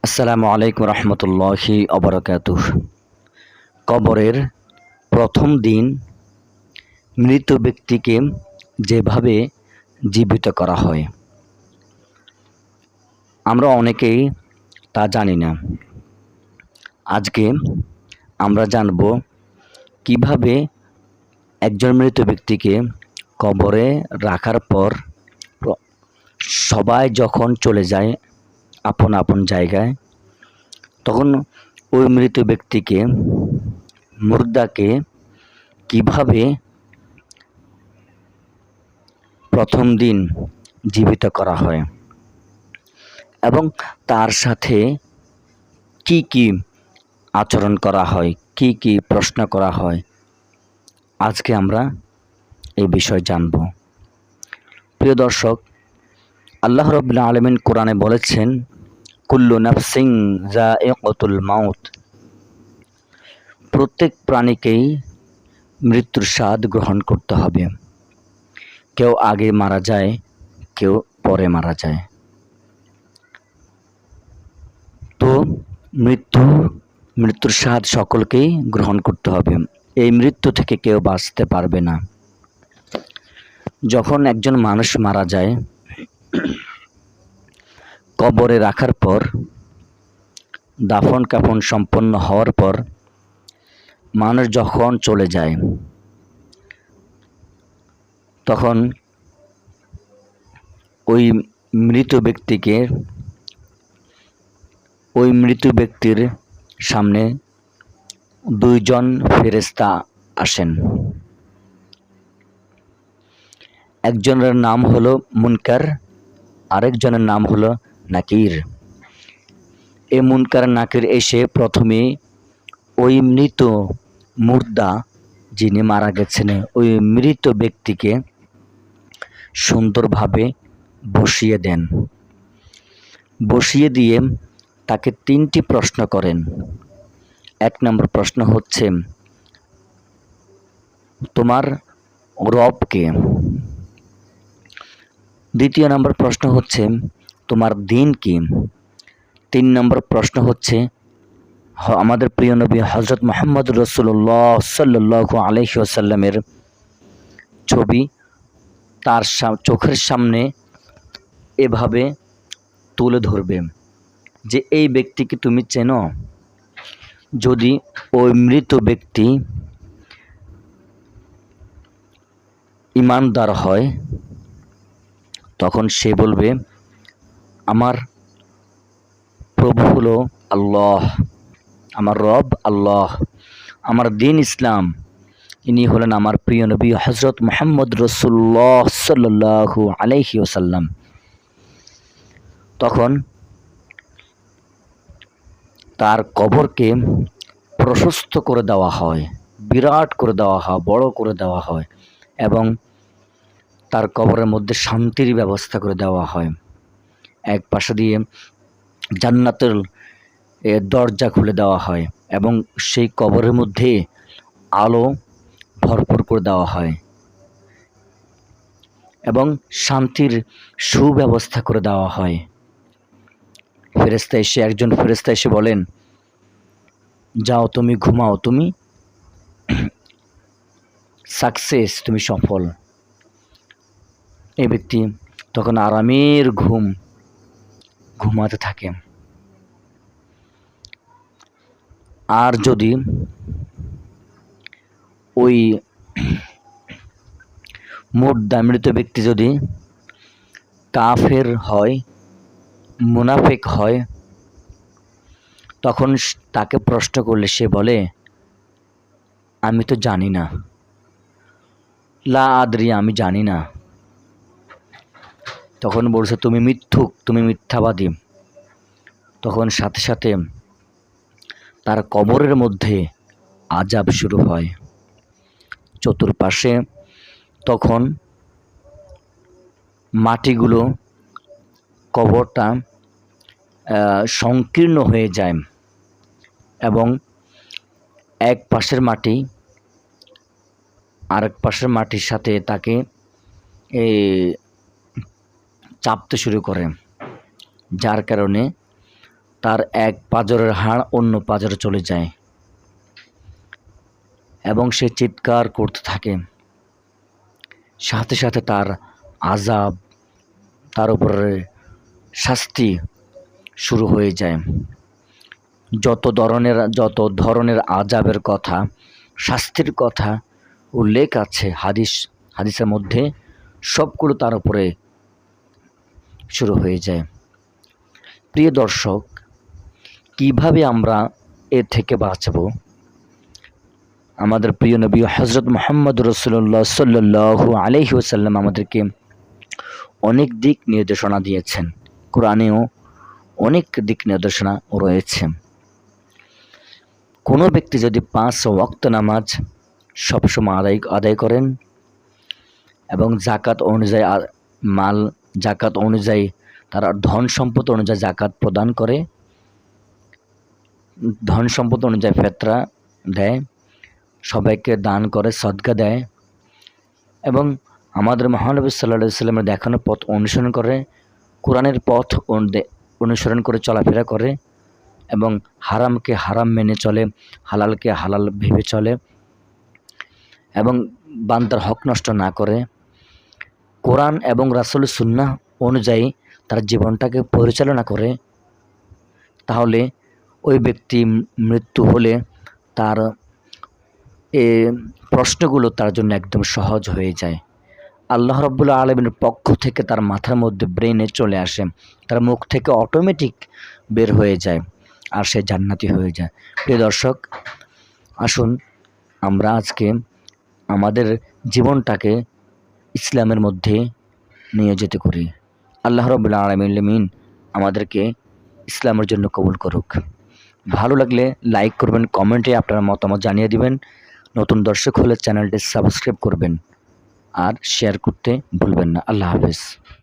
আসসালামু আলাইকুম রহমতুল্লাহি অবরাকাতুহ। কবরের প্রথম দিন মৃত ব্যক্তিকে যেভাবে জীবিত করা হয়, আমরা অনেকেই তা জানি না। আজকে আমরা জানব কিভাবে একজন মৃত ব্যক্তিকে কবরে রাখার পর সবাই যখন চলে যায় আপন আপন জায়গায়, তখন ওই মৃত ব্যক্তিকে, মুর্দাকে কিভাবে প্রথম দিন জীবিত করা হয় এবং তার সাথে কি কি আচরণ করা হয়, কি কি প্রশ্ন করা হয়, আজকে আমরা এই বিষয় জানব। প্রিয় দর্শক, আল্লাহ রাব্বুল আলামিন কোরআনে বলেছেন, কুল্লু নাফসিন যায়িকাতুল মাউত, প্রত্যেক প্রাণীকেই মৃত্যুর স্বাদ গ্রহণ করতে হবে। কেউ আগে মারা যায়, কেউ পরে মারা যায়। তো মৃত্যুর স্বাদ সকলকেই গ্রহণ করতে হবে। এই মৃত্যু থেকে কেউ বাঁচতে পারবে না। যখন একজন মানুষ মারা যায়, কবরে রাখার পর, দাফন কাফন সম্পন্ন হওয়ার পর, মানুষ যখন চলে যায়, তখন ওই মৃত ব্যক্তির সামনে দুইজন ফেরেশতা আসেন। একজনের নাম হলো মুনকার, আরেকজনের নাম হলো নাকির। এই মুনকার নাকির এসে প্রথমে ওই মৃত মুর্দা, যিনি মারা গেছেন, ওই মৃত ব্যক্তিকে সুন্দরভাবে বসিয়ে দেন। বসিয়ে দিয়ে তাকে 3টি প্রশ্ন করেন। 1 নম্বর প্রশ্ন হচ্ছে, তোমার রব কে? 2 নম্বর প্রশ্ন হচ্ছে, তোমার দিন কি? 3 নম্বর প্রশ্ন হচ্ছে, আমাদের প্রিয় নবী হযরত মুহাম্মদ রাসূলুল্লাহ সাল্লাল্লাহু আলাইহি ওয়াসাল্লামের ছবি তার চোখের সামনে এভাবে তুলে ধরবে যে এই ব্যক্তিকে তুমি চেনো। যদি ওই মৃত ব্যক্তি ঈমানদার হয়, তখন সে বলবে, আমার প্রভু হলো আল্লাহ, আমার রব আল্লাহ, আমার দিন ইসলাম, ইনি হলেন আমার প্রিয় নবী হযরত মুহাম্মদ রাসূলুল্লাহ সাল্লাল্লাহু আলাইহি ওয়াসাল্লাম। তখন তার কবরকে প্রশস্ত করে দেওয়া হয়, বিরাট করে দেওয়া হয়, বড় করে দেওয়া হয় এবং তার কবরের মধ্যে শান্তির ব্যবস্থা করে দেওয়া হয়। এক পাশে দিয়ে জান্নাতের দরজা খুলে দেওয়া হয় এবং সেই কবরের মধ্যে আলো ভরপুর করে দেওয়া হয় এবং শান্তির সুব্যবস্থা করে দেওয়া হয়। একজন ফেরেশতা এসে বলেন, যাও তুমি ঘুমাও, তুমি সাকসেস, তুমি সফল। এই ব্যক্তি তখন আরামের ঘুমাতে থাকে। আর যদি ওই মৃত ব্যক্তি যদি কাফের হয়, মুনাফিক হয়, তখন তাকে প্রশ্ন করলে সে বলে, আমি তো জানি না, লা আদরি, আমি জানি না। তখন বলছে, তুমি মিথ্যুক, তুমি মিথ্যাবাদী। তখন সাথে সাথে তার কবরের মধ্যে আযাব শুরু হয়। চতুর্পাশে তখন মাটিগুলো, কবরটা সংকীর্ণ হয়ে যায় এবং এক পাশের মাটি আরেক পাশের মাটির সাথে তাকে চাপতে শুরু করে, যার কারণে তার এক পাঁজরের হাড় অন্য পাঁজরে চলে যায় এবং সে চিৎকার করতে থাকে। সাথে সাথে তার আযাব, তার উপরে শাস্তি শুরু হয়ে যায়। যত ধরনের আযাবের কথা, শাস্তির কথা উল্লেখ আছে হাদিসের মধ্যে, সবগুলো তার উপরে শুরু হয়ে যায়। প্রিয় দর্শক, কিভাবে আমরা এ থেকে বাঁচব? আমাদের প্রিয় নবী হযরত মুহাম্মদ রাসূলুল্লাহ সাল্লাল্লাহু আলাইহি ওয়াসাল্লাম আমাদেরকে অনেক দিক নির্দেশনা দিয়েছেন। কোরআনেও অনেক দিক নির্দেশনা রয়েছে। কোনো ব্যক্তি যদি 5 ওয়াক্ত নামাজ সবসময় আদায় করেন এবং জাকাত অনুযায়ী তার ধন সম্পদ অনুযায়ী জাকাত প্রদান করে, ধন সম্পদ অনুযায়ী ফিতরা দেয়, সবাইকে দান করে, সদকা দেয় এবং আমাদের মহানবী সাল্লাল্লাহু আলাইহি ওয়াসাল্লামের দেখানো পথ অনুসরণ করে, কোরআনের পথ অনুসরণ করে চলাফেরা করে এবং হারামকে হারাম মেনে চলে, হালালকে হালাল ভেবে চলে এবং বান্দার হক নষ্ট না করে, কোরআন এবং রাসূলের সুন্নাহ অনুযায়ী তার জীবনটাকে পরিচালনা করে, তাহলে ওই ব্যক্তি মৃত্যু হলে তার প্রশ্নগুলো তার জন্য একদম সহজ হয়ে যায়। আল্লাহ রাব্বুল আলামিনের পক্ষ থেকে তার মাথার মধ্যে ব্রেনে চলে আসে, তার মুখ থেকে অটোমেটিক বের হয়ে যায় আর সে জান্নাতি হয়ে যায়। প্রিয় দর্শক, আসুন আমরা আজকে আমাদের জীবনটাকে ইসলামের মধ্যে নিয়ে যেতে করি। আল্লাহ রাব্বুল আলামিন আমাদেরকে ইসলামের জন্য কবুল করুক। ভালো লাগলে লাইক করবেন, কমেন্টে আপনার মতামত জানিয়ে দিবেন। নতুন দর্শক হলে চ্যানেলটি সাবস্ক্রাইব করবেন আর শেয়ার করতে ভুলবেন না। আল্লাহ হাফেজ।